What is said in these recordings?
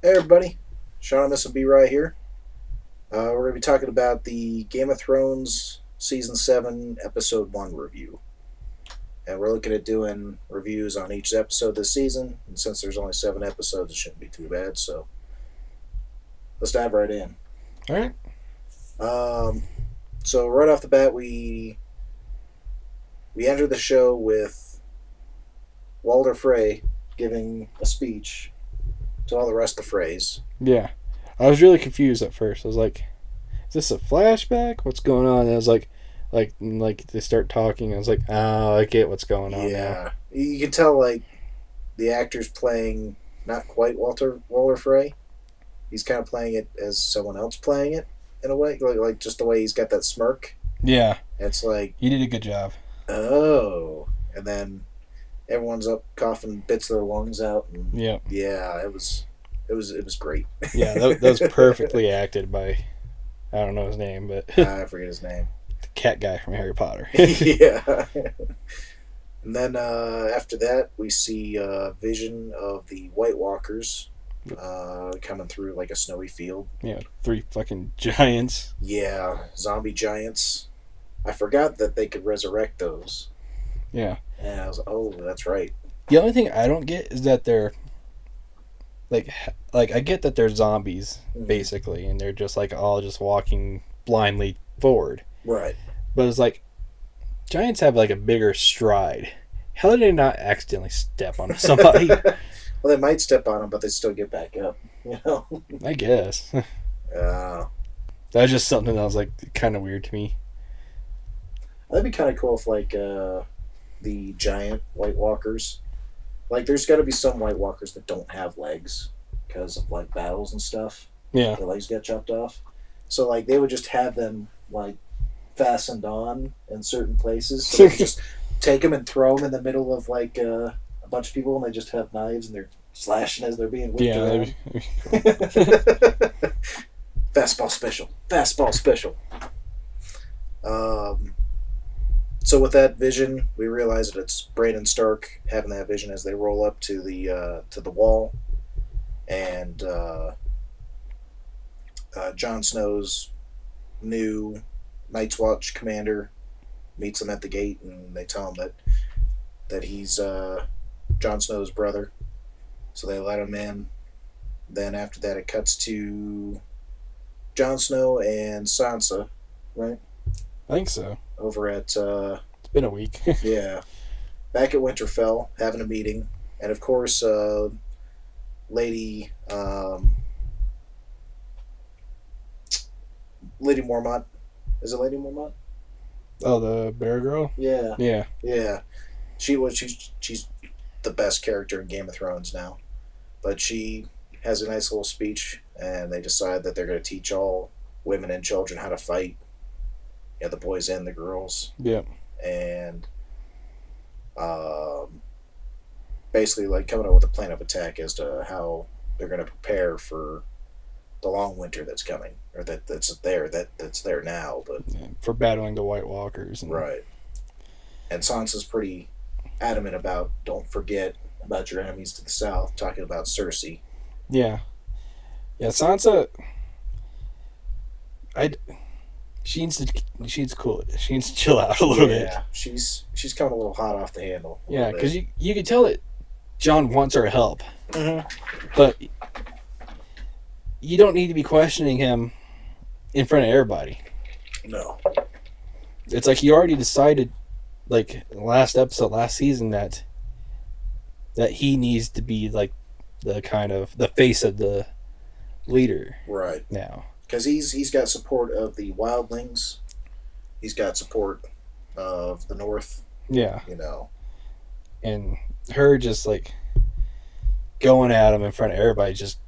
Hey everybody, Seanymous and B-Rye here. We're going to be talking about the Game of Thrones Season 7, Episode 1 review. And we're looking at doing reviews on each episode this season. And since there's only 7 episodes, it shouldn't be too bad. So let's dive right in. All right. So right off the bat, we enter the show with Walder Frey giving a speech to all the rest of the Freys. Yeah. I was really confused at first. I was like, is this a flashback? What's going on? And I was like they start talking. I was like, oh, I get what's going on now. You can tell, like, the actor's playing not quite Walder Frey. He's kind of playing it as someone else playing it, in a way. Like just the way he's got that smirk. Yeah. It's like... You did a good job. Oh. And then everyone's up coughing bits of their lungs out. And yeah. Yeah, it was great. Yeah, that was perfectly acted by... I don't know his name, but... I forget his name. The cat guy from Harry Potter. Yeah. And then after that, we see a vision of the White Walkers coming through like a snowy field. Yeah, 3 fucking giants. Yeah, zombie giants. I forgot that they could resurrect those. Yeah. And I was like, oh, that's right. The only thing I don't get is that they're... Like I get that they're zombies, basically, and they're just like all just walking blindly forward. Right. But it's like, giants have like a bigger stride. How did they not accidentally step on somebody? Well, they might step on them, but they still get back up, you know? I guess. That was just something that was like kind of weird to me. That'd be kind of cool if, like, the giant White Walkers... Like, there's got to be some White Walkers that don't have legs because of, like, battles and stuff. Yeah. Their legs get chopped off. So, like, they would just have them, like, fastened on in certain places. So they could just take them and throw them in the middle of, like, a bunch of people, and they just have knives, and they're slashing as they're being whipped around. Fastball special. Fastball special. So with that vision, we realize that it's Brandon Stark having that vision as they roll up to the wall, and Jon Snow's new Night's Watch commander meets them at the gate, and they tell him that he's Jon Snow's brother, so they let him in. Then after that, it cuts to Jon Snow and Sansa, right? I think so. Over at... it's been a week. Yeah. Back at Winterfell, having a meeting. And, of course, Lady... Lady Mormont. Is it Lady Mormont? Oh, the bear girl? Yeah. Yeah. Yeah. She's the best character in Game of Thrones now. But she has a nice little speech, and they decide that they're going to teach all women and children how to fight. Yeah, the boys and the girls. Yeah. And basically, like, coming up with a plan of attack as to how they're going to prepare for the long winter that's coming, or that's there now. But yeah, for battling the White Walkers. Right. And Sansa's pretty adamant about don't forget about your enemies to the south, talking about Cersei. Yeah. Yeah, Sansa... She needs to cool it. She needs to chill out a little bit. Yeah, she's coming a little hot off the handle. Yeah, because you can tell that Jon wants her help. Mm-hmm. But you don't need to be questioning him in front of everybody. No. It's like he already decided, like, last episode, last season, that he needs to be, like, the kind of, the face of the leader. Right. Now. Because he's got support of the wildlings. He's got support of the North. Yeah. You know. And her just, like, going at him in front of everybody, just...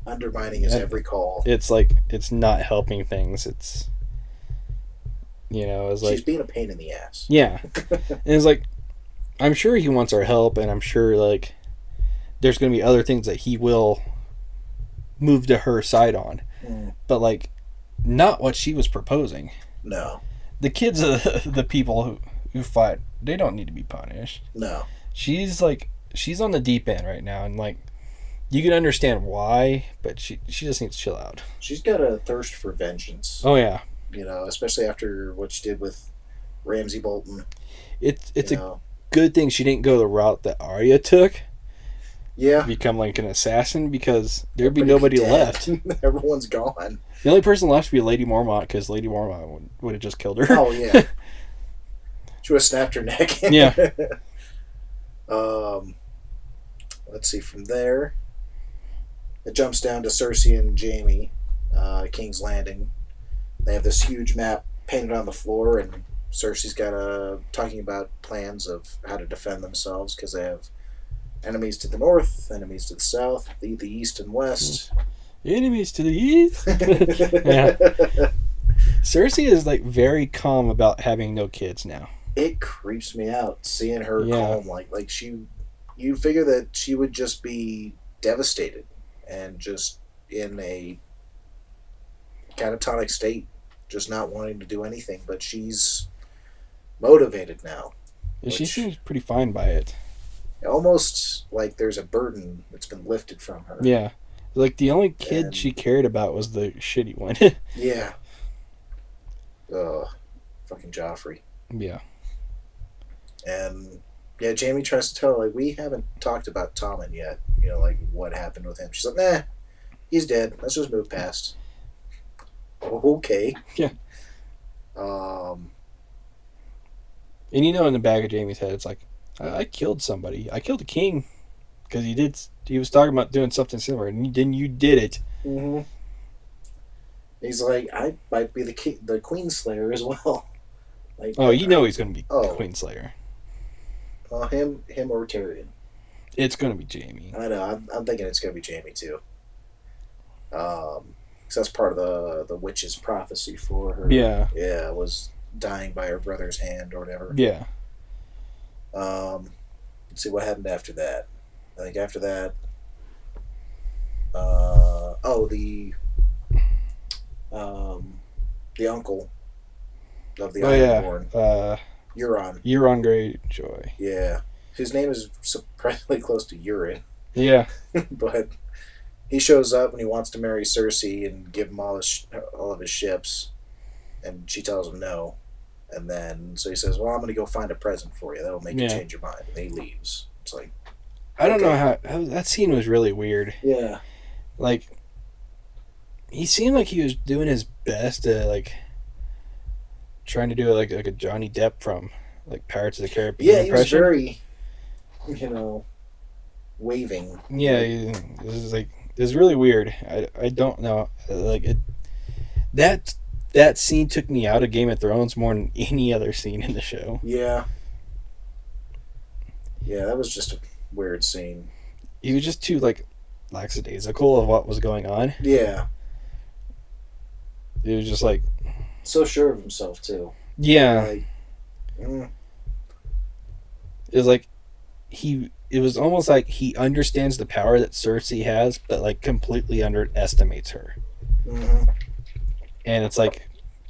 undermining his every call. It's like, it's not helping things. It's... You know, it's like... She's being a pain in the ass. Yeah. And it's like, I'm sure he wants our help, and I'm sure, like, there's going to be other things that he will move to her side on. But, like, not what she was proposing. No. The kids are the people who fight. They don't need to be punished. No. She's on the deep end right now, and, like, You can understand why, but she just needs to chill out. She's got a thirst for vengeance. Oh yeah, Especially after what she did with Ramsay Bolton. it's a good thing she didn't go the route that Arya took. Yeah. Become like an assassin, because there'd be nobody left. Everyone's gone. The only person left would be Lady Mormont, because Lady Mormont would have just killed her. Oh yeah. She would have snapped her neck. Yeah. Let's see, from there it jumps down to Cersei and Jaime, King's Landing. They have this huge map painted on the floor, and Cersei's got talking about plans of how to defend themselves, because they have enemies to the north, enemies to the south, the east and west. Enemies to the east. Yeah. Cersei is like very calm about having no kids now. It creeps me out seeing her calm, like she. You figure that she would just be devastated and just in a catatonic state, just not wanting to do anything. But she's motivated now. Yeah, she seems pretty fine by it. Almost like there's a burden that's been lifted from her. Yeah. Like the only kid she cared about was the shitty one. Yeah. Fucking Joffrey. Yeah. And yeah, Jaime tries to tell her, like, we haven't talked about Tommen yet. Like what happened with him. She's like, nah, he's dead. Let's just move past. Okay. Yeah. Um. And in the back of Jaime's head, it's like, I killed somebody. I killed a king. Because he was talking about doing something similar, and then you did it. Mm-hmm. He's like, I might be the Queen Slayer as well. Like, he's going to be Queen Slayer. Him or Tyrion. It's going to be Jaime. I know. I'm thinking it's going to be Jaime too. Because that's part of the witch's prophecy for her. Yeah. Yeah, was dying by her brother's hand or whatever. Yeah. Let's see what happened after that. I think after that, the uncle of the Ironborn, Euron Greyjoy. Yeah, his name is surprisingly close to urine. Yeah, but he shows up and he wants to marry Cersei and give him all of his ships, and she tells him no, and then so he says, "Well, I'm going to go find a present for you that'll make you change your mind," and he leaves. It's like, I don't know how that scene was really weird. Yeah. Like, he seemed like he was doing his best to, like, trying to do like a Johnny Depp from, like, Pirates of the Caribbean. Yeah, he was very, waving. Yeah, it was really weird. I don't know. Like, that scene took me out of Game of Thrones more than any other scene in the show. Yeah. Yeah, that was just a weird scene. He was just too, like, lackadaisical of what was going on. Yeah. It was just like... So sure of himself, too. Yeah. It was like... It was almost like he understands the power that Cersei has, but, like, completely underestimates her. Mm-hmm. And it's like,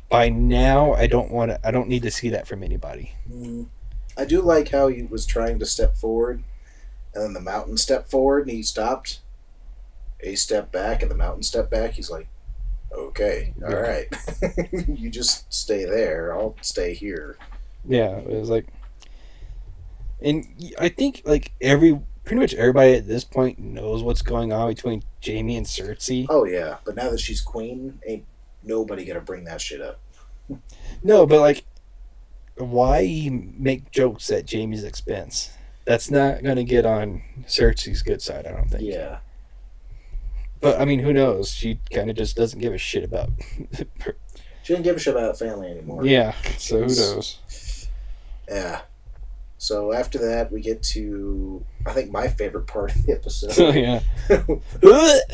by now, I don't need to see that from anybody. Mm-hmm. I do like how he was trying to step forward, and then the mountain stepped forward, and he stopped. He stepped back, and the mountain stepped back. He's like, okay, all right. You just stay there. I'll stay here. Yeah, it was like... And I think, like, pretty much everybody at this point knows what's going on between Jaime and Cersei. Oh, yeah. But now that she's queen, ain't nobody gonna bring that shit up. No, but, like, why make jokes at Jaime's expense? That's not going to get on Cersei's good side, I don't think. Yeah. But, I mean, who knows? She kind of just doesn't give a shit about... She didn't give a shit about family anymore. Yeah, so who knows? Yeah. So after that, we get to, I think, my favorite part of the episode. Oh, yeah.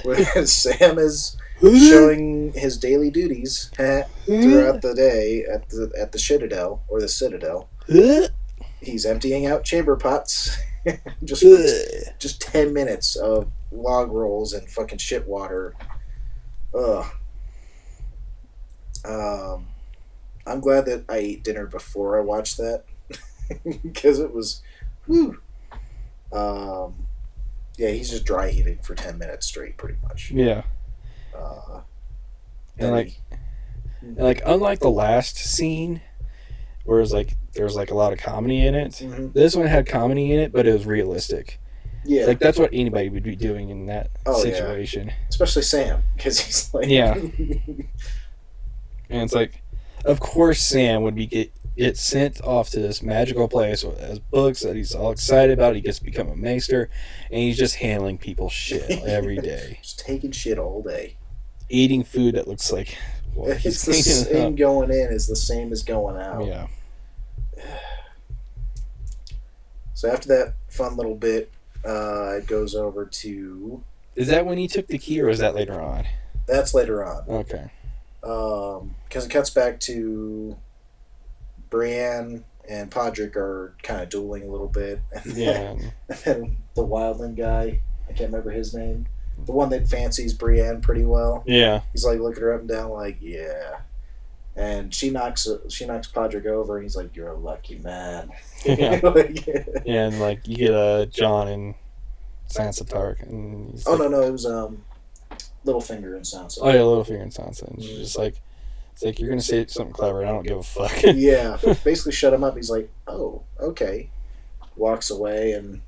Where Sam is showing his daily duties throughout the day at the Citadel, or the Citadel. He's emptying out chamber pots. just 10 minutes of log rolls and fucking shit water. Ugh. I'm glad that I ate dinner before I watched that. Because it was, whew. Yeah, he's just dry heaving for 10 minutes straight, pretty much. Yeah. Uh, And then like, he, and like, unlike the last scene, where it's like there's like a lot of comedy in it, mm-hmm. this one had comedy in it, but it was realistic. Yeah. Like that's what anybody would be doing in that Oh situation. yeah. Especially Sam, because he's like. Yeah. And it's like, of course Sam would get sent off to this magical place with his books that he's all excited about. He gets to become a maester, and he's just handling people's shit every day, just taking shit all day. eating food that looks like It's the same going in is the same as going out. Yeah. So after that fun little bit, it goes over to. Is that when he took the key, or is that later on? That's later on. Okay. Because it cuts back to Brienne and Podrick are kind of dueling a little bit, and then, and then the wildling guy, I can't remember his name, the one that fancies Brienne pretty well. Yeah. He's like looking her up and down, like yeah, and she knocks Podrick over, and he's like, "You're a lucky man." Yeah. Like, Yeah, and like you get John and Sansa Stark, and he's no, it was Littlefinger and Sansa. Oh yeah, Littlefinger and Sansa, and she's just like, it's like you're gonna say something clever, and I don't give a fuck. Yeah, basically shut him up. He's like, "Oh, okay," walks away, and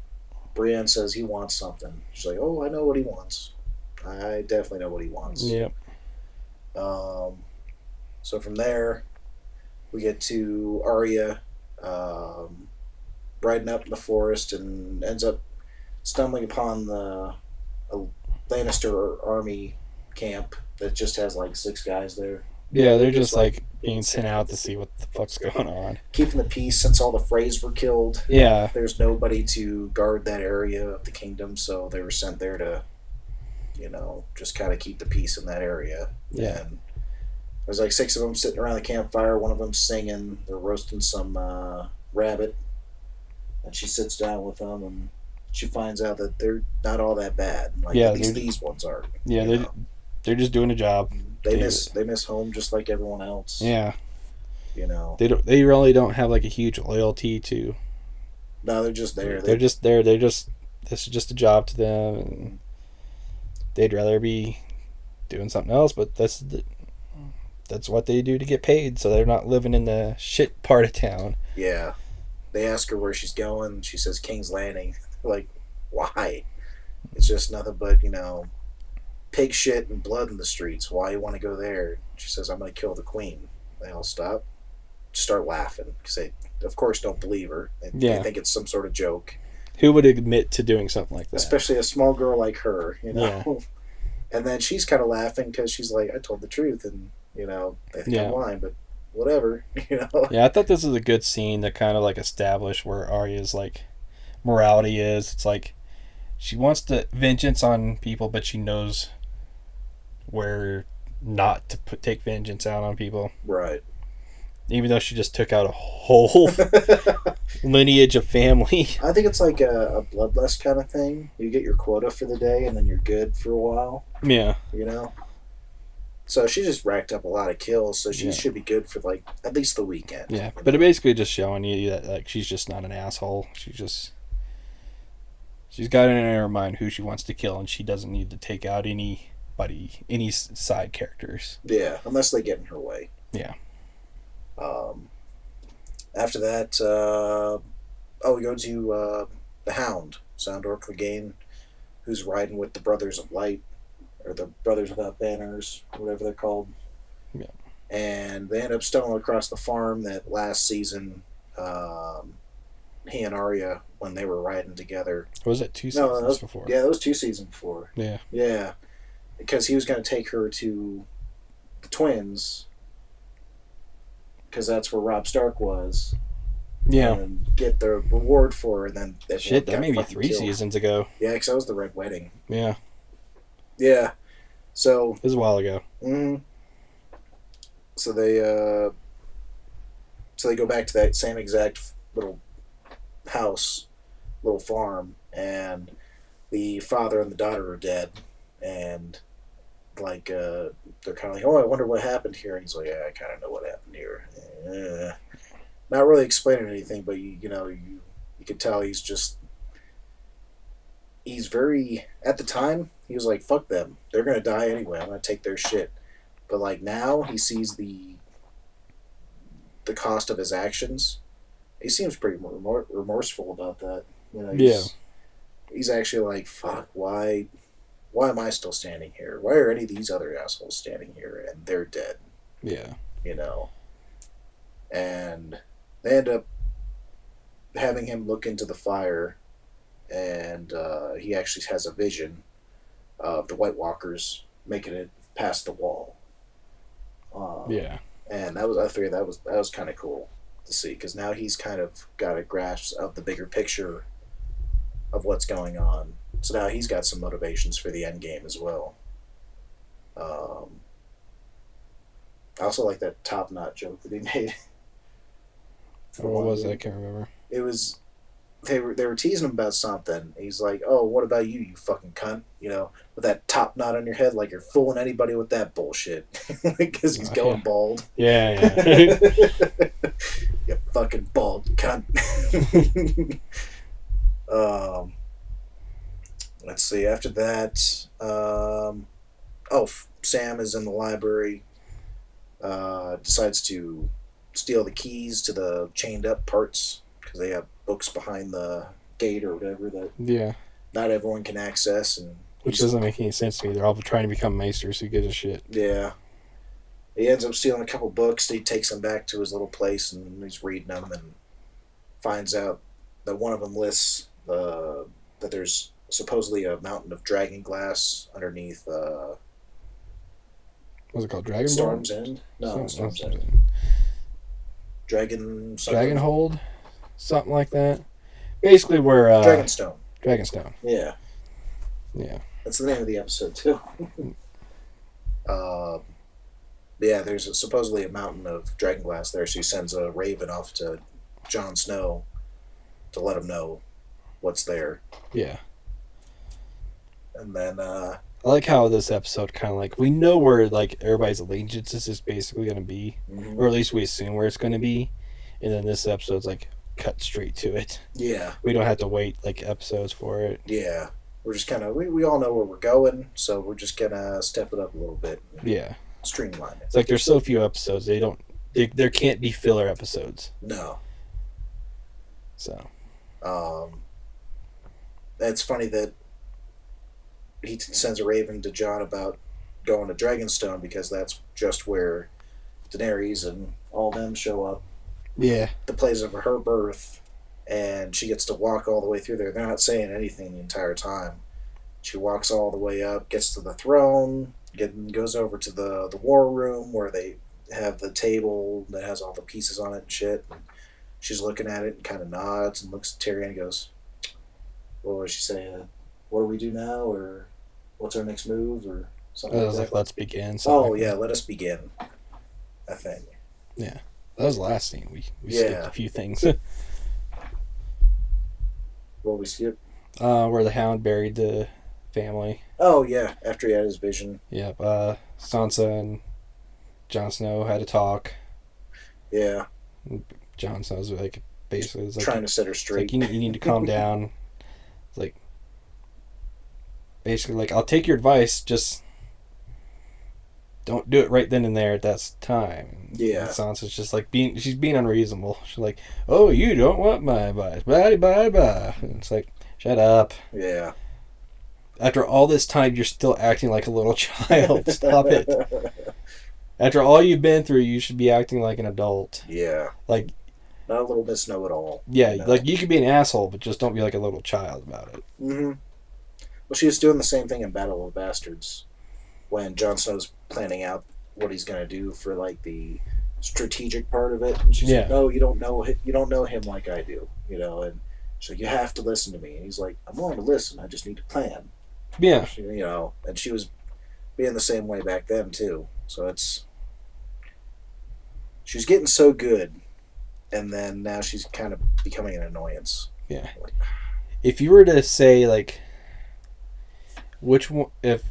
Brienne says he wants something. She's like, "Oh, I know what he wants. I definitely know what he wants." Yep. So from there, we get to Arya riding up in the forest and ends up stumbling upon the Lannister army camp that just has like 6 guys there. Yeah, they're just like being sent out to see what the fuck's going on. Keeping the peace since all the Freys were killed. Yeah. There's nobody to guard that area of the kingdom, so they were sent there to, just kind of keep the peace in that area. Yeah. And there's like 6 of them sitting around the campfire. One of them singing. They're roasting some rabbit. And she sits down with them, and she finds out that they're not all that bad. Like, yeah, at least these ones aren't. Yeah, they're just doing a job. They miss home just like everyone else. Yeah. They really don't have like a huge loyalty to. No, they're just there. They're just there. This is just a job to them, and they'd rather be doing something else. But that's what they do to get paid. So they're not living in the shit part of town. Yeah. They ask her where she's going. She says King's Landing. Like, why? It's just nothing but, pig shit and blood in the streets. Why you want to go there? She says, I'm going to kill the queen. They all stop. Start laughing. Because they, of course, don't believe her. They think it's some sort of joke. Who would admit to doing something like that? Especially a small girl like her, Yeah. And then she's kind of laughing because she's like, I told the truth. And, they think I'm lying. But whatever, Yeah, I thought this was a good scene to kind of like establish where Arya's like morality is. It's like she wants the vengeance on people, but she knows where not to take vengeance out on people. Right. Even though she just took out a whole lineage of family. I think it's like a bloodlust kind of thing. You get your quota for the day, and then you're good for a while. Yeah. So she just racked up a lot of kills, so she should be good for like at least the weekend. Yeah, but it basically just showing you that like she's just not an asshole. She's got it in her mind who she wants to kill, and she doesn't need to take out anybody, any side characters. Yeah, unless they get in her way. Yeah. After that, we go to the Hound, Sandor Clegane, who's riding with the Brothers of Light. Or the Brothers Without Banners, whatever they're called. Yeah. And they end up stumbling across the farm that last season, he and Arya, when they were riding together. Was it 2 seasons before? Yeah, that was 2 seasons before. Yeah. Yeah. Because he was going to take her to the twins, because that's where Robb Stark was. Yeah. And get the reward for her, and then... Shit, that may be 3 seasons ago. Yeah, because that was the Red Wedding. Yeah. Yeah, so it was a while ago. So they go back to that same exact little house, little farm, and the father and the daughter are dead, and like they're kind of like, oh, I wonder what happened here. And he's like, yeah, I kind of know what happened here. Not really explaining anything, but you can tell he's he's very, at the time, he was like, fuck them. They're going to die anyway. I'm going to take their shit. But like now he sees the cost of his actions. He seems pretty remorseful about that. You know, he's actually like, fuck, why am I still standing here? Why are any of these other assholes standing here and they're dead? Yeah. You know? And they end up having him look into the fire, and he actually has a vision of the White Walkers making it past the wall. Yeah. And I figured that was kind of cool to see, because now he's kind of got a grasp of the bigger picture of what's going on. So now he's got some motivations for the end game as well. I also like that top knot joke that he made. What was it? I can't remember. It was they were teasing him about something. He's like, "Oh, what about you, you fucking cunt? You know, with that top knot on your head, like you're fooling anybody with that bullshit." Because he's going bald. Yeah. You fucking bald cunt. Let's see. After that, Sam is in the library. Decides to steal the keys to the chained up parts, because they have books behind the gate or whatever that not everyone can access, and which doesn't make any sense to me. They're all trying to become maesters. Who gives a shit? Yeah. He ends up stealing a couple books. He takes them back to his little place, and he's reading them, and finds out that one of them lists that there's supposedly a mountain of dragon glass underneath. What's it called? Dragon Storm's Ball? End? No, Storm's End. Dragonhold? Something like that. Basically where... Dragonstone. Dragonstone. Yeah. Yeah. That's the name of the episode, too. Yeah, there's supposedly a mountain of dragon glass there, so he sends a raven off to Jon Snow to let him know what's there. Yeah. And then... I like how this episode kind of like, we know where like everybody's allegiances is basically going to be, or at least we assume where it's going to be, and then this episode's like cut straight to it. Yeah. We don't have to wait like episodes for it. Yeah. We're just kind of, we all know where we're going, so we're just going to step it up a little bit. Yeah. Streamline it. It's like there's so few episodes, there can't be filler episodes. No. So. It's funny that he sends a raven to Jon about going to Dragonstone, because that's just where Daenerys and all them show up. Yeah. The place of her birth, and she gets to walk all the way through there. They're not saying anything the entire time. She walks all the way up, gets to the throne, goes over to the war room where they have the table that has all the pieces on it and shit. And she's looking at it and kind of nods and looks at Tyrion and goes, "What was she saying? What do we do now?" Or "What's our next move?" Or something. It was like "Let's begin." Let us begin. I think. Yeah, that was the last scene. We skipped a few things. What we skipped? Where the Hound buried the family. Oh yeah, after he had his vision. Yep. Sansa and Jon Snow had a talk. Yeah. Jon Snow's like basically like, trying to set her straight. Like, you need to calm down. It's like basically like, I'll take your advice, just don't do it right then and there at that time. Yeah. And Sansa's just like she's being unreasonable. She's like, "Oh, you don't want my advice. Bye bye bye." And it's like, shut up. Yeah. After all this time, you're still acting like a little child. Stop it. After all you've been through, you should be acting like an adult. Yeah. Like, not a little Miss Know-It-All. Yeah, you know? Like, you could be an asshole, but just don't be like a little child about it. Mm-hmm. Well, she was doing the same thing in Battle of the Bastards, when Jon Snow's planning out what he's going to do for, like, the strategic part of it. And she's like, "No, you don't know him like I do, you know, and so you have to listen to me." And he's like, "I'm willing to listen, I just need to plan." Yeah. You know, and she was being the same way back then, too. So she's getting so good, and then now she's kind of becoming an annoyance. Yeah. Like, if you were to say, like, which one, if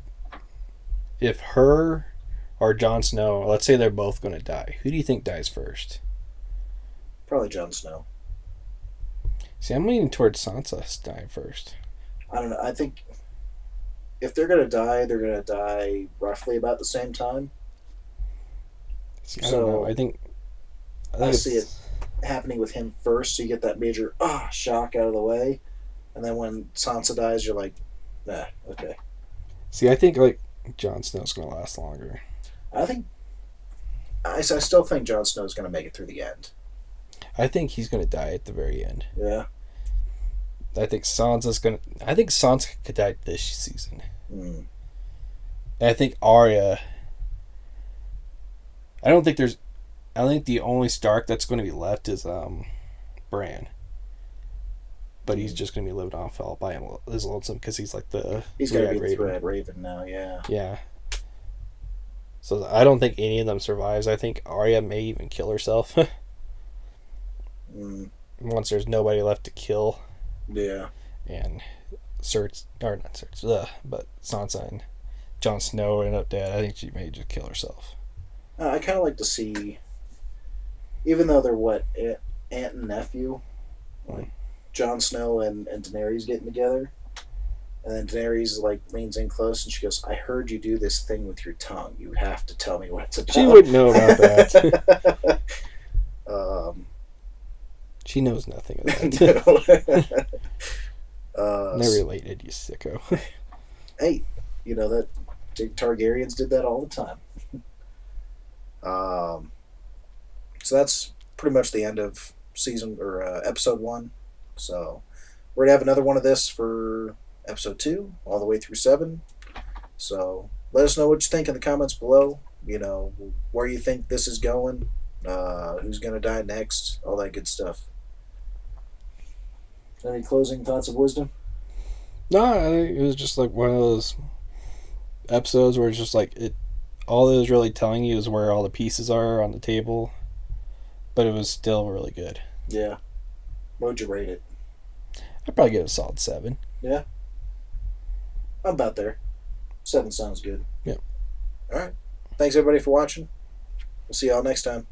her or Jon Snow, let's say they're both going to die, who do you think dies first? Probably Jon Snow. See, I'm leaning towards Sansa dying first. I don't know. I think if they're gonna die, they're gonna die roughly about the same time. See, I don't know. So I I think see it it's. happening with him first, so you get that major shock out of the way, and then when Sansa dies, you're like, nah, okay. See, I think like Jon Snow's gonna last longer. I think I still think Jon Snow's gonna make it through the end. I think he's gonna die at the very end. Yeah. I think Sansa's gonna. I think Sansa could die this season. Mm. And I think Arya. I don't think there's. I think the only Stark that's going to be left is Bran. But he's just going to be living off all by his lonesome because he's like the He's got to be the Red Raven now. Yeah. Yeah. So I don't think any of them survives. I think Arya may even kill herself. Once there's nobody left to kill. Yeah. And but Sansa and Jon Snow end up dead. I think she may just kill herself. I kind of like to see, even though they're aunt and nephew, like Jon Snow and Daenerys getting together, and then Daenerys like leans in close and she goes, "I heard you do this thing with your tongue. You have to tell me what it's about." She wouldn't know about that. She knows nothing of that. Never related, you sicko. Hey, you know that Targaryens did that all the time. So that's pretty much the end of season or episode 1. So we're gonna have another one of this for episode 2, all the way through 7. So let us know what you think in the comments below. You know where you think this is going, who's gonna die next, all that good stuff. Any closing thoughts of wisdom? No, I think it was just like one of those episodes where it's just like it. All it was really telling you is where all the pieces are on the table, but it was still really good. Yeah. What would you rate it? I'd probably give it a solid 7. Yeah. I'm about there. 7 sounds good. Yep. All right. Thanks everybody for watching. We'll see y'all next time.